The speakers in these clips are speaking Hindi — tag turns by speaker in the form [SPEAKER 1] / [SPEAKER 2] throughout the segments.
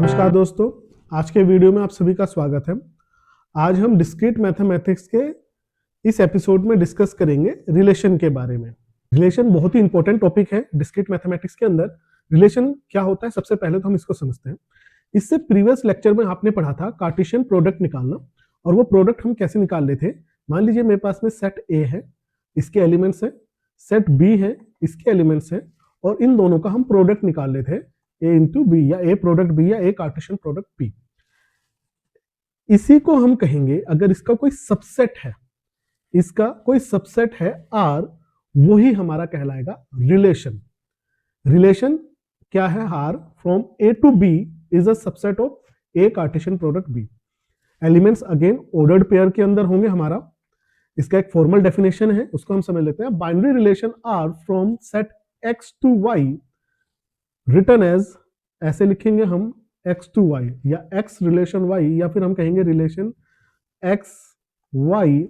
[SPEAKER 1] नमस्कार दोस्तों, आज के वीडियो में आप सभी का स्वागत है। आज हम डिस्क्रीट मैथमेटिक्स के इस एपिसोड में डिस्कस करेंगे रिलेशन के बारे में। रिलेशन बहुत ही इंपॉर्टेंट टॉपिक है डिस्क्रीट मैथमेटिक्स के अंदर। रिलेशन क्या होता है, सबसे पहले तो हम इसको समझते हैं। इससे प्रीवियस लेक्चर में आपने पढ़ा था कार्टेशियन प्रोडक्ट निकालना, और वो प्रोडक्ट हम कैसे निकाल लेते थे। मान लीजिए मेरे पास में सेट ए है, इसके एलिमेंट्स है, सेट बी है, इसके एलिमेंट्स है, और इन दोनों का हम प्रोडक्ट निकाल लेते हैं, ए इंटू बी, या ए प्रोडक्ट बी, या ए कार्टेशियन प्रोडक्ट बी। इसी को हम कहेंगे, अगर इसका कोई सबसेट है, इसका कोई सबसेट है आर, वही हमारा कहलाएगा रिलेशन। रिलेशन क्या है? R from A to B is a subset of A Cartesian product B. Elements again ordered pair के अंदर होंगे हमारा। इसका एक फॉर्मल डेफिनेशन है, उसको हम समझ लेते हैं। Binary relation R from set X to Y written as, ऐसे लिखेंगे हम x टू y, या x रिलेशन y, या फिर हम कहेंगे रिलेशन x y,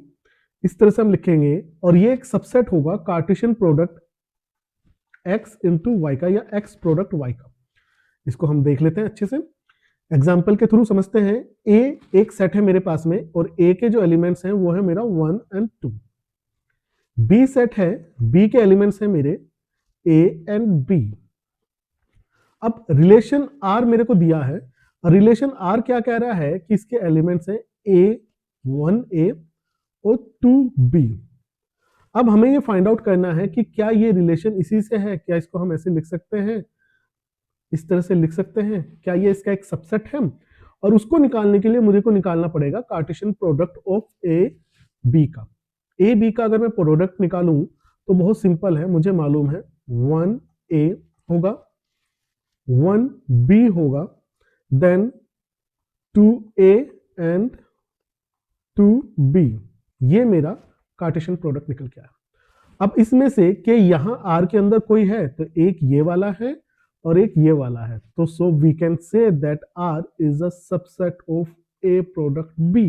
[SPEAKER 1] इस तरह से हम लिखेंगे। और ये एक सबसेट होगा Cartesian product x into Y का, या x प्रोडक्ट y का। इसको हम देख लेते हैं अच्छे से, एग्जाम्पल के थ्रू समझते हैं। a एक सेट है मेरे पास में, और a के जो एलिमेंट्स हैं वो है मेरा 1 एंड 2। b सेट है, b के एलिमेंट्स हैं मेरे a एंड b। अब रिलेशन आर मेरे को दिया है, रिलेशन आर क्या कह रहा है कि इसके एलिमेंट्स हैं ए, 1a और 2b। अब हमें ये फाइंड आउट करना है कि क्या ये रिलेशन इसी से है। क्या इसको हम ऐसे लिख सकते हैं, इस तरह से लिख सकते हैं? क्या ये इसका एक सबसेट है? और उसको निकालने के लिए मुझे को निकालना पड़ेगा Cartesian product of a b का। ए बी का अगर मैं प्रोडक्ट निकालूं तो बहुत सिंपल है, मुझे मालूम है 1a होगा, 1b होगा, देन 2a एंड 2b। ये मेरा कार्टेशियन प्रोडक्ट निकल के आया। अब इसमें से कि यहां r के अंदर कोई है, तो एक ये वाला है और एक ये वाला है, तो so we can say that r is a subset of a product b,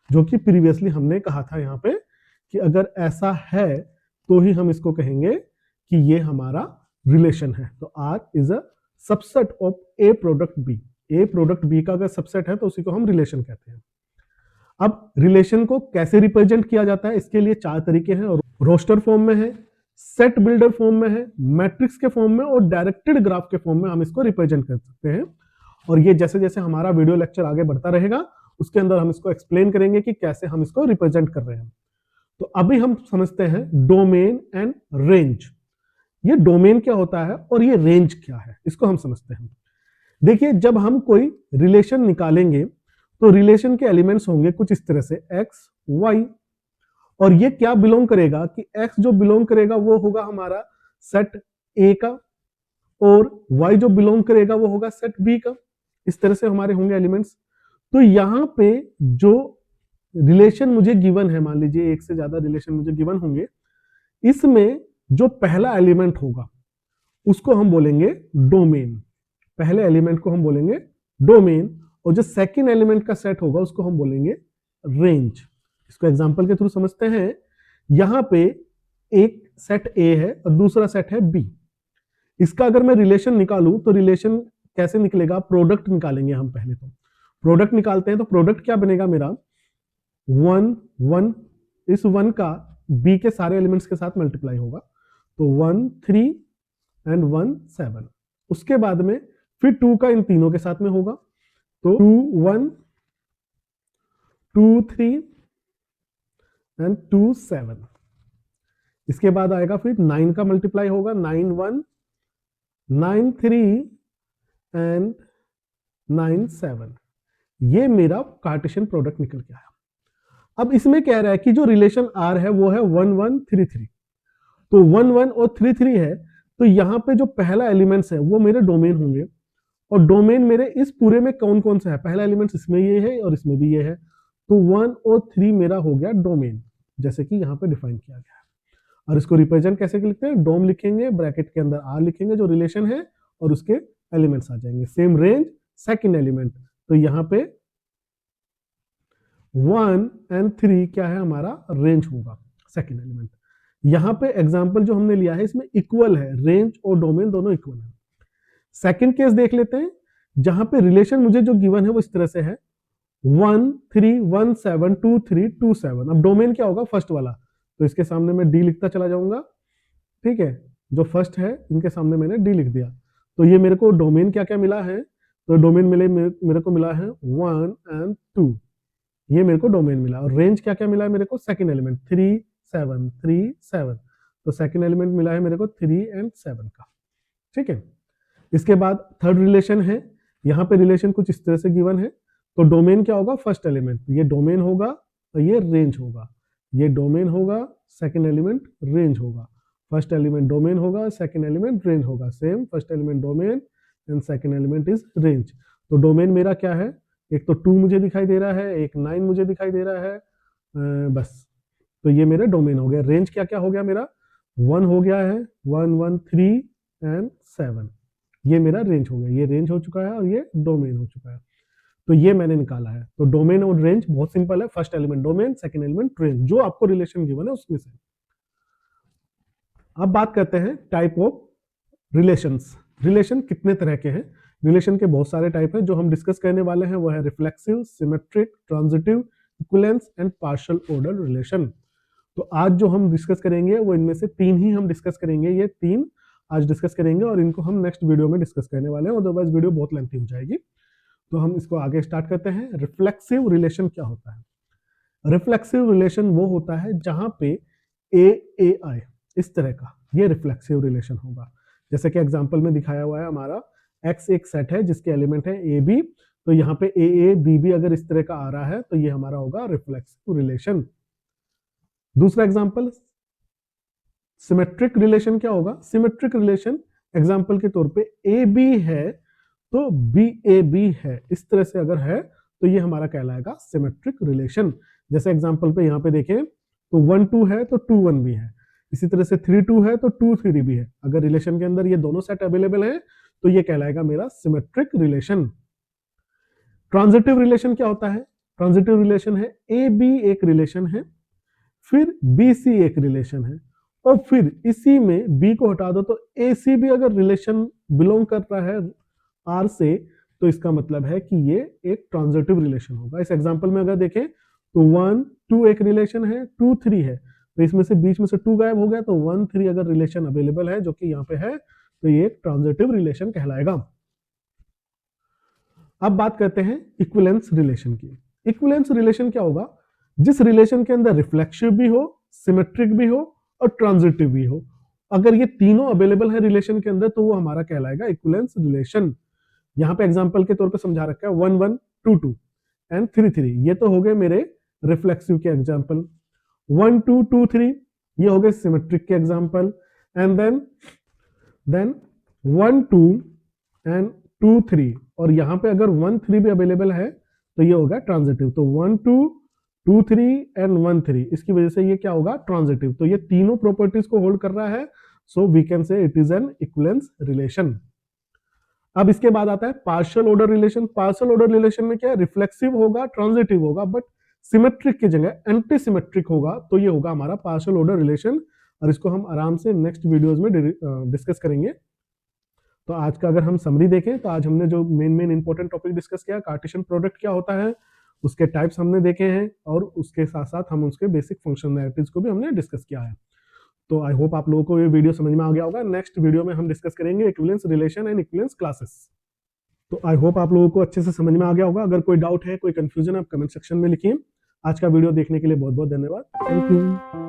[SPEAKER 1] जो कि प्रीवियसली हमने कहा था यहां पे कि अगर ऐसा है तो ही हम इसको कहेंगे कि ये हमारा रिलेशन है। तो r is a subset of A product B. A product B का अगर सबसेट है तो उसी को हम रिलेशन कहते हैं। अब रिलेशन को कैसे रिप्रेजेंट किया जाता है, इसके लिए 4 तरीके हैं। रोस्टर फॉर्म में है, सेट बिल्डर फॉर्म में है, मैट्रिक्स के फॉर्म में, और डायरेक्टेड ग्राफ के फॉर्म में हम इसको रिप्रेजेंट कर सकते हैं। और ये जैसे जैसे हमारा वीडियो लेक्चर आगे बढ़ता रहेगा, उसके अंदर हम इसको एक्सप्लेन करेंगे कि कैसे हम इसको रिप्रेजेंट कर रहे हैं। तो अभी हम समझते हैं डोमेन एंड रेंज। ये डोमेन क्या होता है और ये रेंज क्या है, इसको हम समझते हैं। देखिए, जब हम कोई रिलेशन निकालेंगे तो रिलेशन के एलिमेंट्स होंगे कुछ इस तरह से x, y, और ये क्या बिलोंग करेगा कि x जो बिलोंग करेगा वो होगा हमारा सेट a का, और y जो बिलोंग करेगा वो होगा सेट b का। इस तरह से हमारे होंगे एलिमेंट्स। तो यहां पे जो रिलेशन मुझे गिवन है, मान लीजिए एक से ज्यादा रिलेशन मुझे गिवन होंगे, इसमें जो पहला एलिमेंट होगा उसको हम बोलेंगे डोमेन। पहले एलिमेंट को हम बोलेंगे डोमेन, और जो सेकंड एलिमेंट का सेट होगा उसको हम बोलेंगे रेंज। इसको एग्जांपल के थ्रू समझते हैं। यहां पे एक सेट ए है और दूसरा सेट है बी। इसका अगर मैं रिलेशन निकालूं तो रिलेशन कैसे निकलेगा? प्रोडक्ट निकालेंगे हम पहले। तो प्रोडक्ट निकालते हैं, तो प्रोडक्ट क्या बनेगा मेरा? 1 1, इस 1 का बी के सारे एलिमेंट्स के साथ मल्टीप्लाई होगा, तो 1 3 एंड 1 7। उसके बाद में फिर 2 का इन तीनों के साथ में होगा, तो 2 1 2 3 एंड 2 7। इसके बाद आएगा फिर 9 का मल्टीप्लाई होगा, 9 1 9 3 एंड 9 7। ये मेरा कार्टेशियन प्रोडक्ट निकल के आया। अब इसमें कह रहा है कि जो रिलेशन आर है वो है 1 1 3 3। तो 1 1 और 3 3 है, तो यहां पे जो पहला एलिमेंट्स है वो मेरे डोमेन होंगे। और डोमेन मेरे इस पूरे में कौन कौन सा है? पहला एलिमेंट्स इसमें ये है और इसमें भी ये है, तो 1 और 3 मेरा हो गया डोमेन, जैसे कि यहां पे डिफाइन किया गया है। और इसको रिप्रेजेंट कैसे लिखते हैं? डोम लिखेंगे, ब्रैकेट के अंदर आर लिखेंगे जो रिलेशन है, और उसके एलिमेंट्स आ जाएंगे। सेम रेंज, सेकंड एलिमेंट, तो यहां पे 1 एंड 3 क्या है? हमारा रेंज होगा, सेकंड एलिमेंट। यहां पे एग्जांपल जो हमने लिया है इसमें इक्वल है, रेंज और डोमेन दोनों इक्वल है। सेकंड केस देख लेते हैं। जहां पे रिलेशन मुझे जो गिवन है वो इस तरह से है 1 3 1 7 2 3 2 7। अब डोमेन क्या होगा, फर्स्ट वाला, तो इसके सामने मैं डी लिखता चला जाऊंगा, ठीक है। जो फर्स्ट है इनके सामने मैंने डी लिख दिया। तो ये मेरे को डोमेन क्या क्या मिला है, तो डोमेन मेरे को मिला है 1 एंड 2, ये मेरे को डोमेन मिला। और रेंज क्या क्या मिला है मेरे को, सेकंड एलिमेंट 3 7 3 7, तो सेकंड एलिमेंट मिला है मेरे को 3 एंड 7 का, ठीक है। इसके बाद थर्ड रिलेशन है, यहाँ पे रिलेशन कुछ इस तरह से गिवन है, तो डोमेन क्या होगा, फर्स्ट एलिमेंट, ये डोमेन होगा और ये रेंज होगा, ये डोमेन होगा, सेकंड एलिमेंट रेंज होगा, फर्स्ट एलिमेंट डोमेन होगा, सेकंड एलिमेंट रेंज होगा, same first element domain and second element is range. तो डोमेन मेरा क्या है, एक तो 2 मुझे दिखाई दे रहा है, एक 9 मुझे दिखाई दे रहा है, बस। तो ये मेरा डोमेन हो गया। रेंज क्या क्या हो गया मेरा, 1 हो गया है, 1 1 3 एंड 7, ये मेरा रेंज हो गया, ये रेंज हो चुका है और ये डोमेन हो चुका है। तो ये मैंने निकाला है। तो डोमेन और रेंज बहुत सिंपल है, first element domain, second element range, जो आपको रिलेशन गिवन है उसमें से। अब बात करते हैं टाइप ऑफ रिलेशंस। रिलेशन कितने तरह के हैं, रिलेशन के बहुत सारे टाइप हैं। जो हम डिस्कस करने वाले हैं वो है reflexive, symmetric, transitive, equivalence and partial order relation. तो आज जो हम डिस्कस करेंगे वो इनमें से 3 ही हम डिस्कस करेंगे, ये 3 आज डिस्कस करेंगे और इनको हम नेक्स्ट वीडियो में डिस्कस करने वाले हैं, अदरवाइज वीडियो बहुत लेंथी हो जाएगी। तो हम इसको आगे स्टार्ट करते हैं। रिफ्लेक्सिव रिलेशन क्या होता है, रिफ्लेक्सिव रिलेशन वो होता है जहां पे ए आई इस तरह का, ये रिफ्लेक्सिव रिलेशन होगा। जैसे कि एग्जांपल में दिखाया हुआ है, हमारा एक्स एक सेट है जिसके एलिमेंट है ए बी, तो यहाँ पे ए बी अगर इस तरह का आ रहा है तो ये हमारा होगा रिफ्लेक्सिव रिलेशन। दूसरा एग्जांपल सिमेट्रिक रिलेशन क्या होगा, सिमेट्रिक रिलेशन एग्जांपल के तौर पे ए बी है तो बी ए बी है, इस तरह से अगर है तो ये हमारा कहलाएगा सिमेट्रिक रिलेशन। जैसे एग्जांपल पे यहाँ पे देखें तो 1 2 है तो 2 1 भी है, इसी तरह से 3 2 है तो 2 3 भी है। अगर रिलेशन के अंदर ये दोनों सेट अवेलेबल है तो ये कहलाएगा मेरा सिमेट्रिक रिलेशन। ट्रांजिटिव रिलेशन क्या होता है, ट्रांजिटिव रिलेशन है ए बी एक रिलेशन है, फिर बी सी एक रिलेशन है, और फिर इसी में बी को हटा दो तो ए सी भी अगर रिलेशन बिलोंग कर रहा है आर से, तो इसका मतलब है कि ये एक ट्रांजिटिव रिलेशन होगा। इस एग्जांपल में अगर देखें तो 1 2 एक रिलेशन है, 2 3 है, तो इसमें से बीच में से 2 गायब हो गया, तो 1 3 अगर रिलेशन अवेलेबल है जो कि यहाँ पे है, तो ये एक ट्रांजिटिव रिलेशन कहलाएगा। अब बात करते हैं इक्विवेलेंस रिलेशन की। इक्विवेलेंस रिलेशन क्या होगा, जिस रिलेशन के अंदर रिफ्लेक्सिव भी हो, सिमेट्रिक भी हो और ट्रांजिटिव भी हो, अगर ये तीनों अवेलेबल है रिलेशन के अंदर तो वो हमारा कहलाएगा इक्विवेलेंस रिलेशन। यहाँ पे एग्जांपल के तौर पे समझा रखा है 1 1 2 2 एंड 3 3, ये तो हो गए मेरे रिफ्लेक्सिव के एग्जांपल। 1 2 2 3 ये हो गए सिमेट्रिक के एग्जांपल, एंड देन 1 2 एंड 2 3, और यहाँ पे अगर 1 3 भी अवेलेबल है तो ये होगा ट्रांजिटिव। तो 1 2 2 3 एंड 1 3, इसकी वजह से ये क्या होगा, ट्रांजिटिव। तो ये तीनों प्रॉपर्टीज को होल्ड कर रहा है, so we can say it is an equivalence relation. अब इसके बाद आता है partial order relation. Partial order relation में क्या है, रिफ्लेक्सिव होगा, ट्रांजिटिव होगा, बट सिमेट्रिक की जगह एंटी सिमेट्रिक होगा, तो ये होगा हमारा पार्शियल ऑर्डर रिलेशन, और इसको हम आराम से नेक्स्ट वीडियोस में डिस्कस करेंगे। तो आज का अगर हम समरी देखें तो आज हमने जो मेन इंपॉर्टेंट टॉपिक डिस्कस किया, कार्टेशियन प्रोडक्ट क्या होता है, उसके टाइप्स हमने देखे हैं, और उसके साथ साथ हम उसके बेसिक फंक्शनैलिटीज को भी हमने डिस्कस किया है। तो आई होप आप लोगों को ये वीडियो समझ में आ गया होगा। नेक्स्ट वीडियो में हम डिस्कस करेंगे equivalence relation and equivalence classes. तो आई होप आप लोगों को अच्छे से समझ में आ गया होगा। अगर कोई डाउट है, कोई कंफ्यूजन है, आप कमेंट सेक्शन में लिखिए। आज का वीडियो देखने के लिए बहुत बहुत धन्यवाद। Thank you.